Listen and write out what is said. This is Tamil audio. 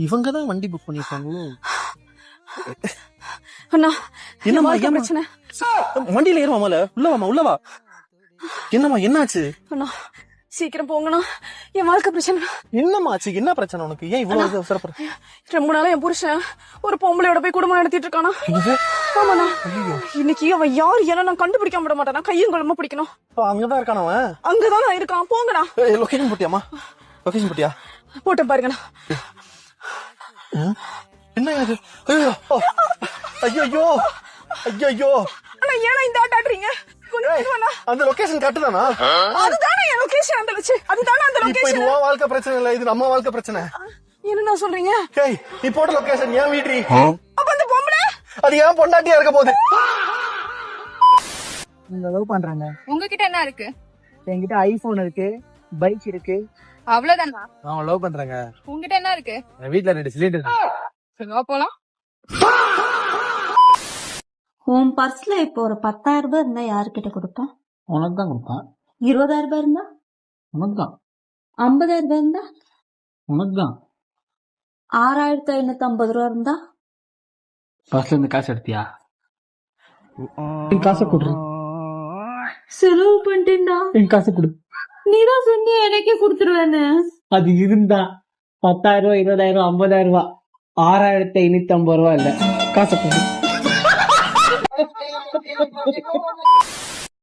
இவங்கதான் வண்டி புக் பண்ணிருக்காங்களோ? அண்ணா என்னம்மா வாழ்க்கை பிரச்சனை. வண்டியில ஏறுவாமல, உள்ளவா என்னம்மா என்னாச்சு? அண்ணா சீக்கிரம் போங்கண்ணா, என் வாழ்க்கை பிரச்சனை. என்னம்மா ஆச்சு? என்ன பிரச்சனை உனக்கு? ஏன் இவ்வளவு அவசரப்படுற? ரொம்ப நாளா என் புருஷன் ஒரு பொம்பளையோட போய் குடும்பம் நடத்திட்டு இருக்கானா. ஆமாண்ணா, இன்னைக்கு அவன் யார் ஏன்னா நான் கண்டுபிடிக்க விட மாட்டானா. கையும் குழம்பு பிடிக்கணும். அங்கதான் இருக்கான அவன்? அங்கதான் இருக்கான். போங்கண்ணா. லொகேஷன் போட்டியாமா? லொகேஷன் போட்டியா? போட்டேன் பாருங்கண்ணா. என்ன இது? ஐயோ அண்ணா ஏன்னா இந்த ஆட்டாடுறீங்க? அந்த லொகேஷன் கட்டுதானா? அதுதானே என் லொகேஷன். அந்த வச்சு அதுதானே அந்த இப்ப லொகேஷன். இது உன் வாழ்க்கை பிரச்சனை இல்ல, இது நம்ம வாழ்க்கை பிரச்சனை. என்ன சொல்றீங்க? ஏய், நீ போட்ட லொகேஷன் ஏன் வீட்ரி? அப்ப அந்த பொம்பளை அது ஏன் பொண்டாட்டியா இருக்க போகுது? நீங்க லவ் பண்றாங்க. உங்ககிட்ட என்ன இருக்கு? என்கிட்ட ஐபோன் இருக்கு, பைக் இருக்கு. அவ்வளவுதானா? அவங்க லவ் பண்றாங்க. உங்ககிட்ட என்ன இருக்கு? என் வீட்ல 2 சிலிண்டர். சொல்லுவா போலாம். உன் பர்ஸ்ல இப்போ ஒரு 10,000 ரூபாய் இருந்தா யாருக்கிட்ட கொடுப்பேன்? உனக்கு தான் கொடுப்பேன். 20,000 ரூபாய் இருந்தா? உனக்கு தான். 50,000 ரூபாய் இருந்தா? உனக்கு தான். 6,550 ரூபாய் இருந்தா? பஸ்ல இருந்து காசு எடுத்தியா? என் காசை கொடு. செலவு பண்ணிட்டேன்டா. என் காசை கொடு. நீதான் சொன்னியா எனக்கே கொடுத்துருவேன்னு. அது இருந்தா 10,000 ரூபாய், 20,000, 50,000 ரூபாய், 6,550 ரூபாய் இல்ல. காசை கொடு.